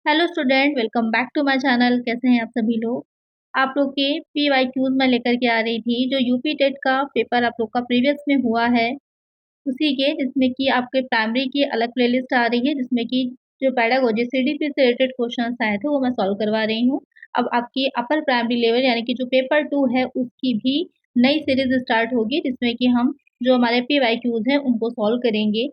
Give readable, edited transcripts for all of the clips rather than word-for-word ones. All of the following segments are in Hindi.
Hello student, welcome back to my channel. कैसे हैं आप सभी लोग। आप लोग के पीवाईक्यूज में लेकर के आ रही थी जो यूपी टेट का पेपर आप लोग का प्रीवियस में हुआ है, उसी के जिसमें कि आपके प्राइमरी की अलग प्लेलिस्ट आ रही है, जिसमें कि जो पेडागोजी सीडीपी से रिलेटेड क्वेश्चंस आए थे वो मैं सॉल्व करवा रही हूँ। अब आपकी अपर प्राइमरी लेवल यानी कि जो पेपर 2 है उसकी भी नई सीरीज स्टार्ट होगी, जिसमें कि हम जो हमारे पीवाईक्यूज हैं उनको सॉल्व करेंगे।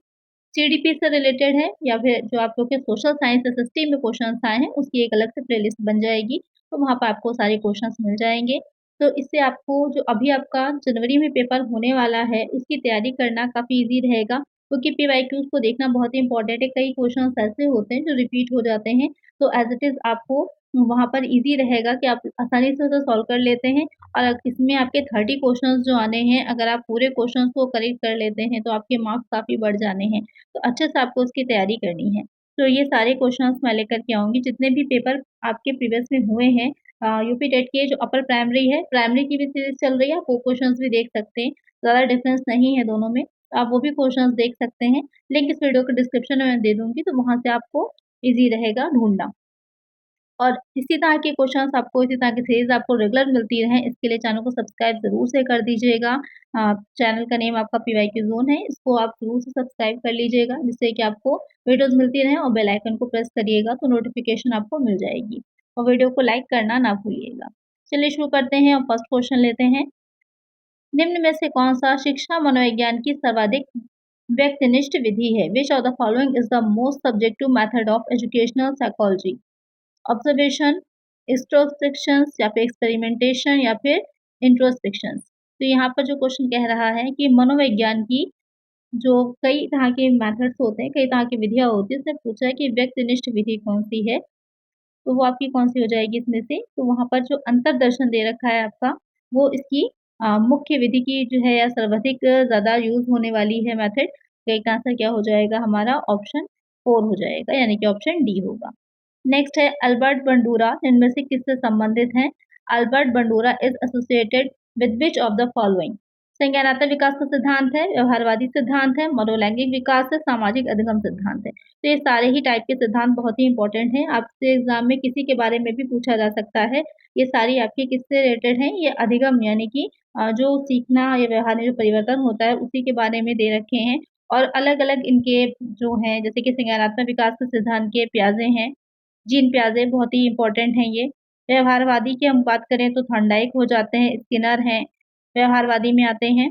सीडीपी से रिलेटेड है या फिर जो आप लोग के सोशल साइंस एसएसटी में क्वेश्चंस आए हैं उसकी एक अलग से प्लेलिस्ट बन जाएगी, तो वहाँ पर आपको सारे क्वेश्चंस मिल जाएंगे। तो इससे आपको जो अभी आपका जनवरी में पेपर होने वाला है उसकी तैयारी करना काफ़ी इजी रहेगा, क्योंकि पीवाईक्यूज को देखना बहुत ही इंपॉर्टेंट है। कई क्वेश्चंस ऐसे होते हैं जो रिपीट हो जाते हैं, तो एज इट इज़ आपको वहाँ पर इजी रहेगा कि आप आसानी से उसे सॉल्व कर लेते हैं। और इसमें आपके 30 क्वेश्चंस जो आने हैं, अगर आप पूरे क्वेश्चंस को करेक्ट कर लेते हैं तो आपके मार्क्स काफ़ी बढ़ जाने हैं। तो अच्छे से आपको उसकी तैयारी करनी है। तो ये सारे क्वेश्चंस मैं लेकर के आऊँगी, जितने भी पेपर आपके प्रीवियस में हुए हैं यूपी टेट के जो अपर प्राइमरी है, प्राइमरी की भी सीरीज़ चल रही है, आप वो क्वेश्चंस भी देख सकते हैं। ज़्यादा डिफरेंस नहीं है दोनों में, तो आप वो भी क्वेश्चंस देख सकते हैं। लिंक इस वीडियो के डिस्क्रिप्शन में मैं दे दूँगी, तो वहाँ से आपको ईज़ी रहेगा ढूँढना। और इसी तरह के क्वेश्चंस आपको, इसी तरह की सीरीज़ आपको रेगुलर मिलती रहें, इसके लिए चैनल को सब्सक्राइब ज़रूर से कर दीजिएगा। चैनल का नेम आपका पीवाईक्यू ज़ोन है, इसको आप ज़रूर से सब्सक्राइब कर लीजिएगा, जिससे कि आपको वीडियोज़ मिलती रहें, और बेल आइकन को प्रेस करिएगा तो नोटिफ़िकेशन आपको मिल जाएगी। और वीडियो को लाइक करना ना भूलिएगा। चलिए शुरू करते हैं और फर्स्ट क्वेश्चन लेते हैं। निम्न में से कौन-सा शिक्षा मनोविज्ञान की सर्वाधिक व्यक्तिनिष्ठ विधि है? Which of the following is the most subjective method of educational psychology? Observation, introspections या फिर एक्सपेरिमेंटेशन या फिर इंट्रोस्पेक्शंस। तो यहाँ पर जो क्वेश्चन कह रहा है कि मनोविज्ञान की जो कई तरह के मेथड्स होते हैं, कई तरह की विधियाँ होती हैं, उसने पूछा है कि व्यक्तिनिष्ठ विधि कौन-सी है? तो वो आपकी कौन-सी हो जाएगी इसमें से? तो वहाँ पर जो अंतर्दर्शन दे रखा है आपका, वो इसकी मुख्य विधि की जो है या सर्वाधिक ज़्यादा यूज़ होने वाली है मेथड। तो एक आंसर क्या हो जाएगा हमारा? ऑप्शन 4 हो जाएगा, यानी कि ऑप्शन डी होगा। नेक्स्ट है अल्बर्ट बंडूरा, इनमें से किससे संबंधित हैं? Albert Bandura is associated with which of the following? संज्ञानात्मक विकास का सिद्धांत है, व्यवहारवादी सिद्धांत है, मनोलैंगिक विकास है, सामाजिक अधिगम सिद्धांत है। तो ये सारे ही टाइप के सिद्धांत बहुत ही इंपॉर्टेंट हैं, आपसे एग्जाम में किसी के बारे में भी पूछा जा सकता है। ये सारी आपकी किससे रिलेटेड हैं? ये अधिगम यानी कि जो सीखना या व्यवहार में जो परिवर्तन होता है उसी के बारे में दे रखे हैं। और अलग-अलग इनके जो हैं, जैसे कि संज्ञानात्मक विकास के सिद्धांत के प्याजे हैं, जीन पियाजे बहुत ही इम्पोर्टेंट हैं ये। व्यवहारवादी की हम बात करें तो थॉर्नडाइक हो जाते हैं, स्किनर हैं, व्यवहारवादी में आते हैं।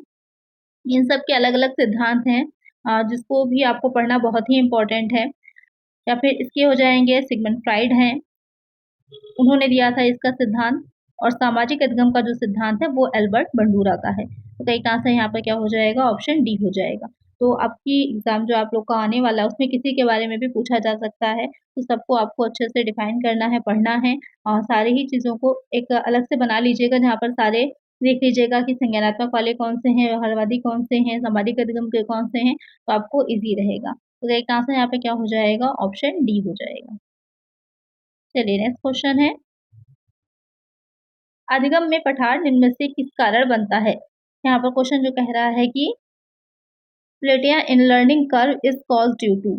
इन सब के अलग-अलग सिद्धांत हैं, जिसको भी आपको पढ़ना बहुत ही इम्पोर्टेंट है। या फिर इसके हो जाएँगे सिगमंड फ्राइड हैं, उन्होंने दिया था इसका सिद्धांत। और सामाजिक अधिगम का जो सिद्धांत है वो एल्बर्ट बंडूरा का है। तो कई आंसर यहाँ पर क्या हो जाएगा? ऑप्शन डी हो जाएगा। तो आपकी एग्ज़ाम जो आप लोग का आने वाला है उसमें किसी के बारे में भी पूछा जा सकता है, तो सबको आपको अच्छे से डिफाइन करना है, पढ़ना है, और सारी ही चीज़ों को एक अलग से बना लीजिएगा, जहाँ पर सारे देख लीजिएगा कि संज्ञानात्मक वाले कौन से हैं, व्यवहारवादी कौन से हैं, सामाजिक अधिगम के कौन से हैं, तो आपको ईज़ी रहेगा। तो एक आंसर यहाँ पे क्या हो जाएगा? ऑप्शन डी हो जाएगा। चलिए नेक्स्ट क्वेश्चन है, अधिगम में पठार निम्न में से किस कारण बनता है? यहाँ पर क्वेश्चन जो कह रहा है कि plateau in learning curve is cause due to,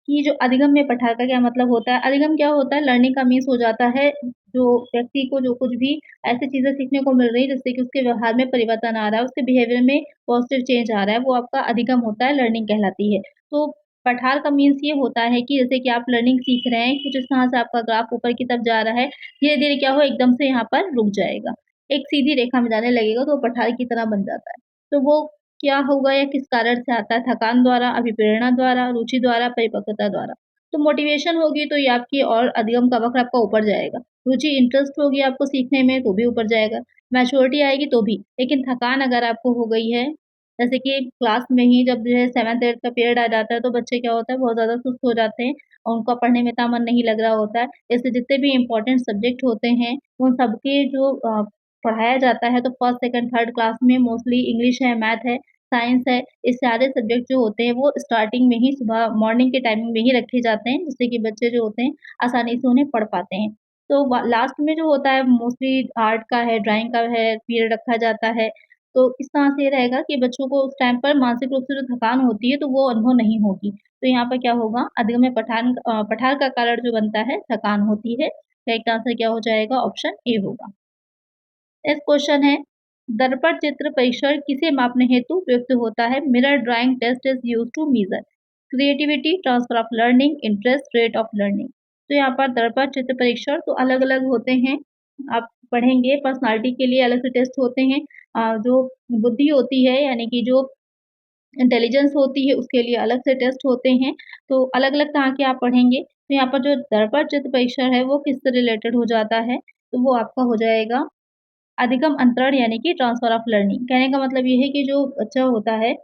कि जो अधिगम में पठार का क्या मतलब होता है? अधिगम क्या होता है? लर्निंग का मीन्स हो जाता है जो व्यक्ति को जो कुछ भी ऐसी चीज़ें सीखने को मिल रही है जिससे कि उसके व्यवहार में परिवर्तन आ रहा है, उसके बिहेवियर में पॉजिटिव चेंज आ रहा है, वो आपका अधिगम होता है, लर्निंग कहलाती है। तो पठार का मीन्स ये होता है कि जैसे कि आप लर्निंग सीख रहे हैं, कुछ इस तरह से आपका ग्राफ ऊपर की तरफ जा रहा है, धीरे-धीरे क्या हो एकदम से यहाँ पर रुक जाएगा। एक सीधी रेखा में जाने लगेगा तो वो पठार की तरह बन जाता है। तो वो क्या होगा या किस कारण से आता है? थकान द्वारा, अभिप्रेरणा द्वारा, रुचि द्वारा, परिपक्वता द्वारा। तो मोटिवेशन होगी तो ये आपकी और अधिगम का वक्र आपका ऊपर जाएगा। रुचि इंटरेस्ट होगी आपको सीखने में तो भी ऊपर जाएगा। मैच्योरिटी आएगी तो भी। लेकिन थकान अगर आपको हो गई है, जैसे कि क्लास में ही जब जो है 7th-8th का पीरियड आ जाता है तो बच्चे क्या होता है बहुत ज़्यादा सुस्त हो जाते हैं और उनका पढ़ने में इतना मन नहीं लग रहा होता है। इससे जितने भी इम्पोर्टेंट सब्जेक्ट होते हैं उन सबके जो पढ़ाया जाता है तो फर्स्ट, सेकंड, थर्ड क्लास में मोस्टली इंग्लिश है, मैथ है, साइंस है, ये सारे सब्जेक्ट जो होते हैं वो स्टार्टिंग में ही सुबह मॉर्निंग के टाइमिंग में ही रखे जाते हैं, जिससे कि बच्चे जो होते हैं आसानी से उन्हें पढ़ पाते हैं। तो व लास्ट में जो होता है मोस्टली आर्ट का है, ड्राइंग का है, पीरियड रखा जाता है, तो इस तरह से ये रहेगा कि बच्चों को उस टाइम पर मानसिक रूप से जो थकान होती है, तो वो अनुभव नहीं होगी। तो यहाँ पर क्या होगा, अधिगम्य पठार का कारण जो बनता है, थकान होती है। तो इसका आंसर क्या हो जाएगा, ऑप्शन ए होगा। नेक्स्ट क्वेश्चन है, दर्पण चित्र परीक्षण किसे मापने हेतु प्रयुक्त होता है? Mirror drawing test is used to measure creativity, transfer of learning, interest, rate of learning. तो यहाँ पर दर्पण चित्र परीक्षण तो अलग-अलग होते हैं। आप पढ़ेंगे पर्सनालिटी के लिए अलग से टेस्ट होते हैं। जो बुद्धि होती है यानी कि जो इंटेलिजेंस होती है उसके लिए अलग से टेस्ट होते हैं। तो अलग-अलग तरह के आप पढ़ेंगे। तो यहाँ पर जो दर्पण चित्र परीक्षण है वो किससे रिलेटेड हो जाता है? तो वो आपका हो जाएगा अधिगम अंतरण यानी कि ट्रांसफर ऑफ लर्निंग। कहने का मतलब ये है कि जो बच्चा होता है,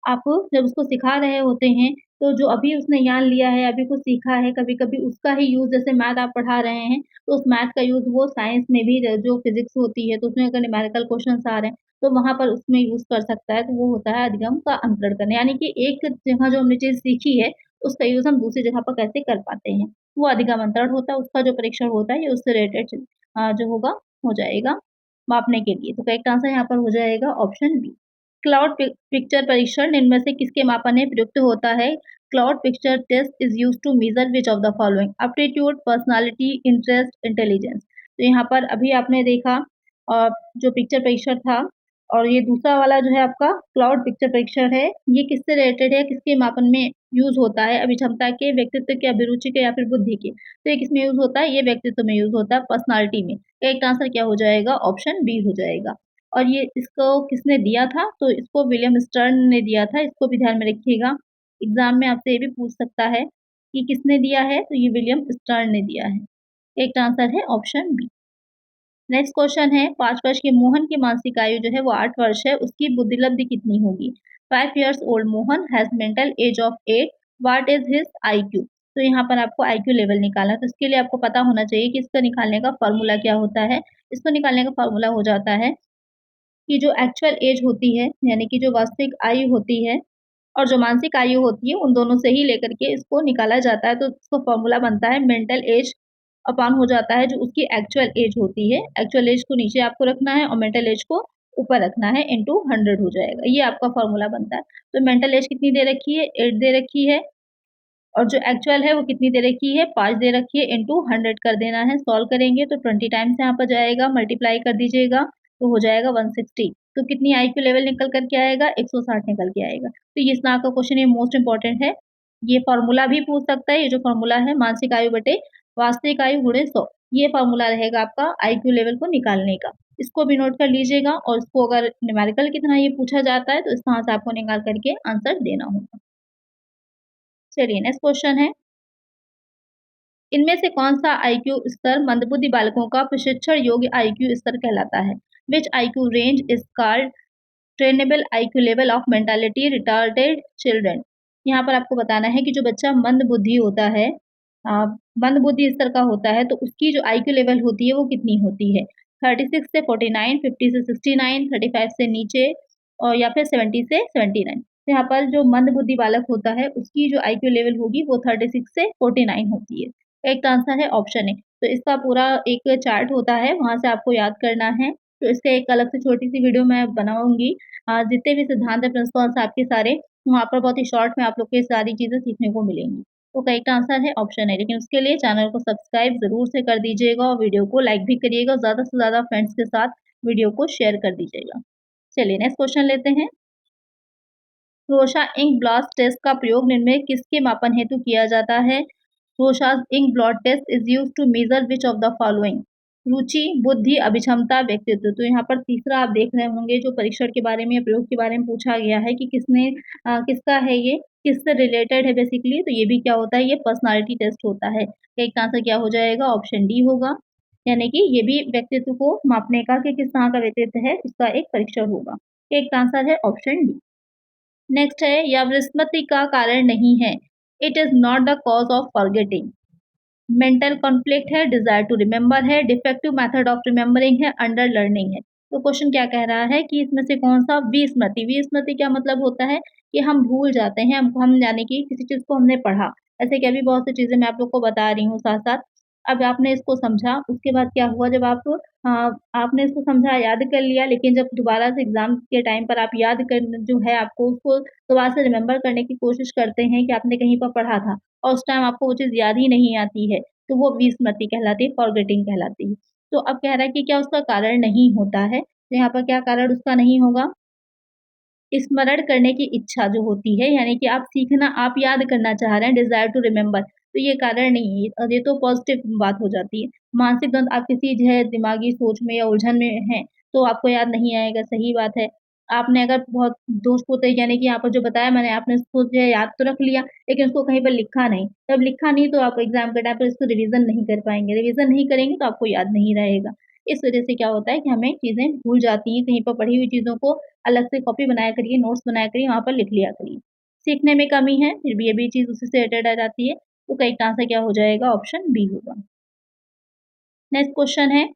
आप जब उसको सिखा रहे होते हैं, तो जो अभी उसने ज्ञान लिया है, अभी कुछ सीखा है, कभी-कभी उसका ही यूज़ जैसे मैथ आप पढ़ा रहे हैं, तो उस मैथ का यूज़ वो साइंस में भी जो फिज़िक्स होती है, तो उसमें अगर न्यूमेरिकल क्वेश्चन्स आ रहे हैं, तो वहाँ पर उसमें यूज़ कर सकता है, तो वो होता है अधिगम का अंतरण करना। यानी कि एक जगह जो हमने चीज़ सीखी है, उसका यूज़ हम दूसरी जगह पर कैसे कर पाते हैं, वो अधिगम अंतरण होता है, उसका जो परीक्षण होता है, ये उससे रिलेटेड जो होगा, हो जाएगा। मापने के लिए। तो करेक्ट आंसर यहाँ पर हो जाएगा ऑप्शन बी। क्लाउड पिक्चर परीक्षण इनमें से किसके मापन हेतु प्रयुक्त होता है? Cloud picture test is used to measure which of the following? Aptitude, personality, interest, intelligence. तो यहाँ पर अभी आपने देखा जो पिक्चर परीक्षण था और ये दूसरा वाला जो है आपका क्लाउड पिक्चर परीक्षण है, ये किससे रिलेटेड है? किसके मापन में यूज़ होता है? अभिक्षमता के, व्यक्तित्व के, अभिरुचि के या फिर बुद्धि के? तो ये किसमें यूज़ होता है? ये व्यक्तित्व में यूज़ होता है, पर्सनैलिटी में। करेक्ट आंसर क्या हो जाएगा? ऑप्शन बी हो जाएगा। और ये इसको किसने दिया था? तो इसको विलियम स्टर्न ने दिया था, इसको भी ध्यान में रखिएगा। एग्ज़ाम में आपसे ये भी पूछ सकता है कि किसने दिया है? तो ये विलियम स्टर्न ने दिया है। करेक्ट आंसर है ऑप्शन बी। नेक्स्ट क्वेश्चन है 5 वर्ष के मोहन की मानसिक आयु जो है वो 8 वर्ष है, उसकी बुद्धिलब्धि कितनी होगी? 5 years old Mohan has mental as of 8, what is his IQ? तो यहाँ पर आपको आईक्यू लेवल निकालना है, तो इसके लिए आपको पता होना चाहिए कि इसको निकालने का फ़ॉर्मूला क्या होता है। इसको निकालने का फ़ॉर्मूला हो जाता है कि जो एक्चुअल एज होती है, यानी कि जो वास्तविक आयु होती है और जो मानसिक आयु होती है, उन दोनों से ही लेकर के इसको निकाला जाता है। तो इसका फ़ॉर्मूला बनता है मेंटल एज अपॉन हो जाता है जो उसकी एक्चुअल एज होती है। एक्चुअल एज को नीचे आपको रखना है और मेंटल एज को ऊपर रखना है इंटू 100 हो जाएगा। ये आपका फ़ॉर्मूला बनता है। तो मेंटल एज कितनी दे रखी है? 8 दे रखी है और जो एक्चुअल है वो कितनी दे रखी है? 5 दे रखी है इंटू 100 कर देना है। सॉल्व करेंगे तो 20 टाइम्स यहाँ पर जाएगा, मल्टीप्लाई कर दीजिएगा तो हो जाएगा 160। तो कितनी आईक्यू लेवल निकल कर के आएगा? 160 निकल के आएगा। तो ये इस तरह का क्वेश्चन ये मोस्ट इम्पोर्टेंट है। ये फ़ॉर्मूला भी पूछ सकता है, ये जो फ़ॉर्मूला है मानसिक आयु बटे वास्तविक आयु गुणे 100, ये फ़ॉर्मूला रहेगा आपका आईक्यू लेवल को निकालने का। इसको भी नोट कर लीजिएगा और इसको अगर न्यूमेरिकल की तरह ये पूछा जाता है तो इस तरह से आपको निकाल कर के आंसर देना होगा। चलिए नेक्स्ट क्वेश्चन है, इनमें से कौन-सा आईक्यू स्तर मंदबुद्धि बालकों का प्रशिक्षण योग्य आईक्यू स्तर कहलाता है? Which IQ range is called trainable IQ level of mentality retarded children? यहाँ पर आपको बताना है कि जो बच्चा मंदबुद्धि होता है अ, मंदबुद्धि स्तर का होता है, तो उसकी जो आईक्यू लेवल होती है वो कितनी होती है? 36 से 49, 50 से 69, 35 से नीचे और या फिर 70 से 79। तो यहाँ पर जो मंदबुद्धि बालक होता है, उसकी जो आईक्यू लेवल होगी वो 36 से 49 होती है। एक आंसर है ऑप्शन ए। तो इसका पूरा एक चार्ट होता है, वहाँ से आपको याद करना है। तो इसका एक अलग से छोटी-सी वीडियो मैं बनाऊँगी। जितने भी सिद्धांत है, प्रिंसिपल्स आपके सारे, वहाँ पर बहुत ही शॉर्ट में आप लोग को ये सारी चीज़ें सीखने को मिलेंगी। तो करेक्ट आंसर है ऑप्शन ए, लेकिन उसके लिए चैनल को सब्सक्राइब ज़रूर से कर दीजिएगा और वीडियो को लाइक भी करिएगा। ज़्यादा से ज़्यादा फ्रेंड्स के साथ वीडियो को शेयर कर दीजिएगा। चलिए नेक्स्ट क्वेश्चन लेते हैं। रोशा इंक ब्लास्ट टेस्ट का प्रयोग निम्न में किसके मापन हेतु किया जाता है? Rorschach's ink blot test is used to measure which of the following? रुचि, बुद्धि, अभिक्षमता, व्यक्तित्व। तो यहाँ पर तीसरा आप देख रहे होंगे जो परीक्षण के बारे में या प्रयोग के बारे में पूछा गया है कि किसका है ये, किससे रिलेटेड है बेसिकली, तो ये भी क्या होता है, ये पर्सनैलिटी टेस्ट होता है। एक आंसर क्या हो जाएगा? ऑप्शन डी होगा। यानी कि ये भी व्यक्तित्व को मापने का कि किस तरह का व्यक्तित्व है, उसका एक परीक्षण होगा। एक आंसर है ऑप्शन डी। नेक्स्ट है, यह विस्मृति का कारण नहीं है। It is not the cause of forgetting. Mental conflict है, डिज़ायर टू रिमेंबर है, डिफेक्टिव मेथड ऑफ रिमेंबरिंग है, अंडर लर्निंग है। तो क्वेश्चन क्या कह रहा है कि इसमें से कौन-सा विस्मृति, विस्मृति क्या मतलब होता है कि हम भूल जाते हैं, हम यानी कि किसी चीज़ को हमने पढ़ा। ऐसे कि अभी बहुत सी चीज़ें मैं आप लोग को बता रही हूँ साथ-साथ। अब आपने इसको समझा, उसके बाद क्या हुआ जब अ, आपने इसको समझा, याद कर लिया, लेकिन जब दोबारा से एग्ज़ाम के टाइम पर आप याद कर जो है आपको उसको दोबारा से रिमेंबर करने की कोशिश करते हैं कि आपने कहीं पर पढ़ा था और उस टाइम आपको वो चीज़ याद ही नहीं आती है, तो वो विस्मृति कहलाती है, फॉरगेटिंग कहलाती है। तो अब कह रहा है कि क्या उसका कारण नहीं होता है, तो यहाँ पर क्या कारण उसका नहीं होगा? स्मरण करने की इच्छा जो होती है, यानी कि आप सीखना, आप याद करना चाह रहे हैं, डिज़ायर टू रिमेंबर, तो ये कारण नहीं है और ये तो पॉज़िटिव बात हो जाती है। मानसिक द्वंद, आप किसी जो है दिमागी सोच में या उलझन में हैं, तो आपको याद नहीं आएगा, सही बात है। आपने अगर बहुत दोष-पोते, यानी कि यहाँ पर जो बताया मैंने, आपने उसको जो है याद तो रख लिया, लेकिन उसको कहीं पर लिखा नहीं। जब लिखा नहीं तो आप एग्ज़ाम के टाइम पर इसको रिवीज़न नहीं कर पाएँगे, रिवीज़न नहीं करेंगे तो आपको याद नहीं रहेगा। इस वज़ह से क्या होता है कि हमें चीज़ें भूल जाती हैं, कहीं पर पढ़ी हुई चीज़ों को अलग से कॉपी बनाया करिए, नोट्स बनाया करिए, वहाँ पर लिख लिया करिए। सीखने में कमी है, फिर भी ये भी चीज़ उसी से रिलेटेड आ जाती है, तो करेक्ट आंसर क्या हो जाएगा? ऑप्शन बी होगा। नेक्स्ट क्वेश्चन है,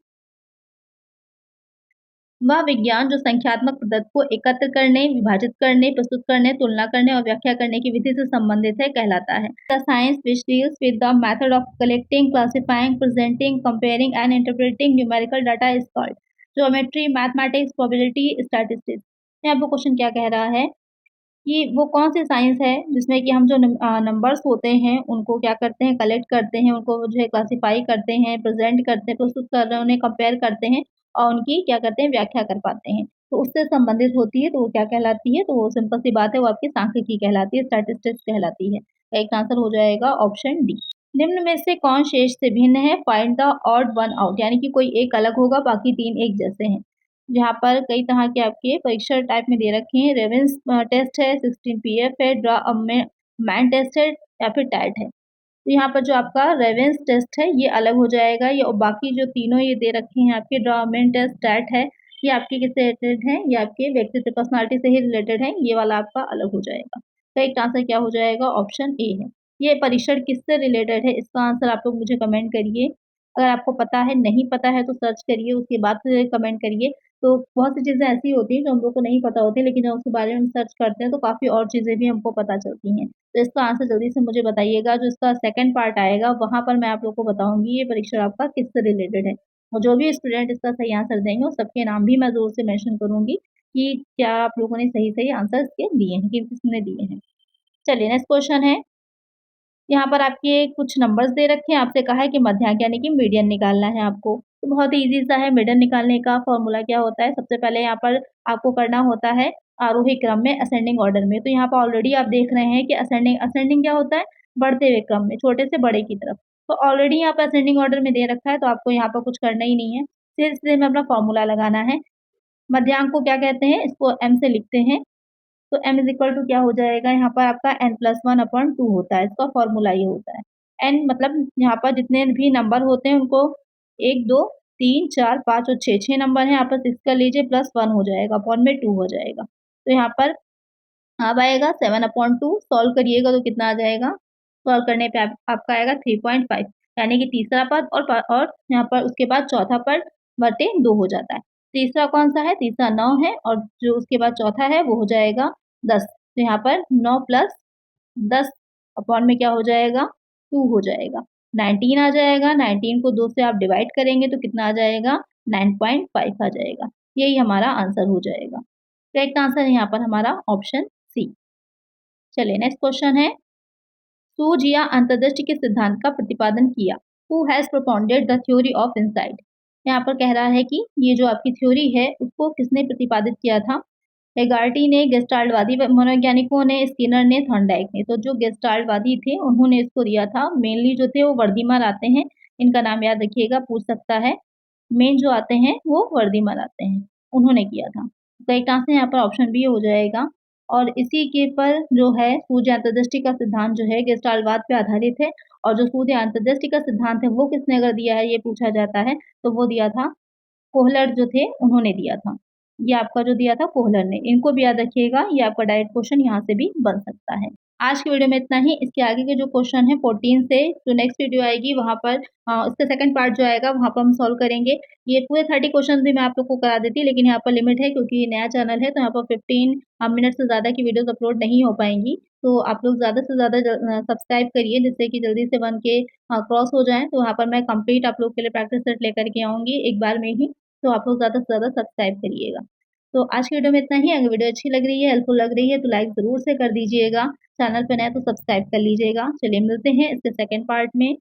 वह विज्ञान जो संख्यात्मक पद्धति को एकत्र करने, विभाजित करने, प्रस्तुत करने, तुलना करने और व्याख्या करने की विधि से संबंधित है, कहलाता है। The science which deals with the method of collecting, classifying, presenting, comparing and interpreting numerical data is called geometry, mathematics, probability, statistics. यहाँ पर क्वेश्चन क्या कह रहा है कि वो कौन-सी साइंस है जिसमें कि हम जो नंबर्स होते हैं उनको क्या करते हैं, कलेक्ट करते हैं, उनको जो है क्लासिफ़ाई करते हैं, प्रेज़ेंट करते हैं, प्रस्तुत कर रहे हैं, उन्हें कंपेयर करते हैं और उनकी क्या करते हैं, व्याख्या कर पाते हैं। तो उससे संबंधित होती है तो वो क्या कहलाती है, तो वो सिंपल सी बात है, वो आपकी सांख्यिकी कहलाती है, स्टैटिस्टिक्स कहलाती है। राइट आंसर हो जाएगा ऑप्शन डी। निम्न में से कौन शेष से भिन्न है? Find the odd one out, यानी कि कोई एक अलग होगा, बाकी 3 एक जैसे हैं। यहाँ पर कई तरह के आपके परीक्षा टाइप में दे रखे हैं, रेवेन्स टेस्ट है, 16 पीएफ है, ड्रा मैन टेस्ट है या फिर टैट है। तो यहाँ पर जो आपका रेवेन्स टेस्ट है ये अलग हो जाएगा, ये और बाकी जो तीनों ये दे रखे हैं आपके, ड्रा मेन टेस्ट, टैट है, ये आपके किससे रिलेटेड है? ये आपके व्यक्तित्व, पर्सनैलिटी से ही रिलेटेड है, ये वाला आपका अलग हो जाएगा। करेक्ट आंसर क्या हो जाएगा? ऑप्शन ए है। ये परीक्षण किससे रिलेटेड है? इसका आंसर आप लोग मुझे कमेंट करिए। अगर आपको पता है, नहीं पता है तो सर्च करिए, उसके बाद फिर कमेंट करिए। तो बहुत सी चीज़ें ऐसी होती हैं जो हम लोग को नहीं पता होती, लेकिन जब उसके बारे में हम सर्च करते हैं तो काफ़ी और चीज़ें भी हमको पता चलती हैं। तो इसका आंसर जल्दी से मुझे बताइएगा, जो इसका सेकंड पार्ट आएगा वहाँ पर मैं आप लोग को बताऊँगी ये परीक्षण आपका किससे रिलेटेड है। और जो भी स्टूडेंट इसका सही आंसर देंगे उन सबके नाम भी मैं ज़रूर से मेंशन करूँगी कि क्या आप लोगों ने सही-सही आंसर्स के दिए हैं, किन-किसने दिए हैं। चलिए नेक्स्ट क्वेश्चन है, यहाँ पर आपके कुछ नंबर्स दे रखे हैं, आपसे कहा है कि मध्यांक यानी कि मीडियन निकालना है आपको। तो बहुत ही ईज़ी सा है, मीडियन निकालने का फ़ॉर्मूला क्या होता है, सबसे पहले यहाँ पर आपको करना होता है आरोही क्रम में, असेंडिंग ऑर्डर में। तो यहाँ पर ऑलरेडी आप देख रहे हैं कि असेंडिंग असेंडिंग क्या होता है? बढ़ते हुए क्रम में, छोटे से बड़े की तरफ। तो ऑलरेडी यहाँ पर असेंडिंग ऑर्डर में दे रखा है, तो आपको यहाँ पर कुछ करना ही नहीं है। सिलसिले में अपना फ़ॉर्मूला लगाना है। मध्यांक को क्या कहते हैं? इसको m से लिखते हैं। तो m इज़ इक्वल टू क्या हो जाएगा, यहाँ पर आपका n+1/2 होता है, इसका फ़ॉर्मूला ये होता है। n मतलब यहाँ पर जितने भी नंबर होते हैं उनको 1, 2, 3, 4, 5 और 6, 6 नंबर हैं, यहाँ पर 6 कर लीजिए, +1 हो जाएगा, अपॉन में 2 हो जाएगा। तो यहाँ पर अब आएगा 7/2, सॉल्व करिएगा तो कितना आ जाएगा? सॉल्व करने पे आपका आएगा 3.5, यानी कि तीसरा पद और यहाँ पर उसके बाद चौथा पद बटे 2 हो जाता है। तीसरा कौन-सा है? तीसरा 9 है और जो उसके बाद चौथा है वो हो जाएगा 10। तो यहाँ पर 9 प्लस 10 अपॉन में क्या हो जाएगा? 2 हो जाएगा। 19 आ जाएगा, 19 को 2 से आप डिवाइड करेंगे तो कितना आ जाएगा? 9.5 आ जाएगा। यही हमारा आंसर हो जाएगा। करेक्ट आंसर है यहाँ पर हमारा ऑप्शन सी। चलिए नेक्स्ट क्वेश्चन है, सूझ या अंतर्दृष्टि के सिद्धांत का प्रतिपादन किया। Who has propounded the theory of insight. यहाँ पर कह रहा है कि ये जो आपकी थ्योरी है उसको किसने प्रतिपादित किया था? हेगार्टी ने, गेस्टाल्टवादी मनोवैज्ञानिकों ने, स्किनर ने, थॉर्नडाइक ने। तो जो गेस्टाल्टवादी थे उन्होंने इसको दिया था। मेनली जो थे वो वर्धीमान आते हैं, इनका नाम याद रखिएगा, पूछ सकता है। मेन जो आते हैं वो वर्धीमान आते हैं, उन्होंने किया था। करेक्ट आंसर यहाँ पर ऑप्शन बी हो जाएगा। और इसी के पर जो है सूर्य अंतर्दृष्टि का सिद्धांत जो है गेस्टाल्टवाद पे आधारित है, और जो सूर्य अंतर्दृष्टि का सिद्धांत है वो किसने अगर दिया है ये पूछा जाता है तो वो दिया था कोहलर जो थे उन्होंने दिया था। ये आपका जो दिया था कोहलर ने। इनको भी याद रखिएगा, ये आपका डायरेक्ट क्वेश्चन यहाँ से भी बन सकता है। आज की वीडियो में इतना ही। इसके आगे के जो क्वेश्चन है 14 से जो नेक्स्ट वीडियो आएगी वहाँ पर इसका सेकंड पार्ट जो आएगा वहाँ पर हम सॉल्व करेंगे। ये पूरे 30 क्वेश्चन भी मैं आप लोग को करा देती, लेकिन यहाँ पर लिमिट है क्योंकि ये नया चैनल है, तो यहाँ पर 15 मिनट से ज़्यादा की वीडियोस अपलोड नहीं हो पाएंगी। तो आप लोग ज़्यादा से ज़्यादा सब्सक्राइब करिए, जिससे कि जल्दी से 1 के क्रॉस हो जाएँ, तो वहाँ पर मैं कंप्लीट आप लोग के लिए प्रैक्टिस सेट लेकर के आऊँगी एक बार में ही। तो आप लोग ज़्यादा से ज़्यादा सब्सक्राइब करिएगा। तो आज की वीडियो में इतना ही। अगर वीडियो अच्छी लग रही है, हेल्पफुल लग रही है, तो लाइक ज़रूर से कर दीजिएगा। चैनल पे नए तो सब्सक्राइब कर लीजिएगा। चलिए मिलते हैं इसके सेकंड पार्ट में।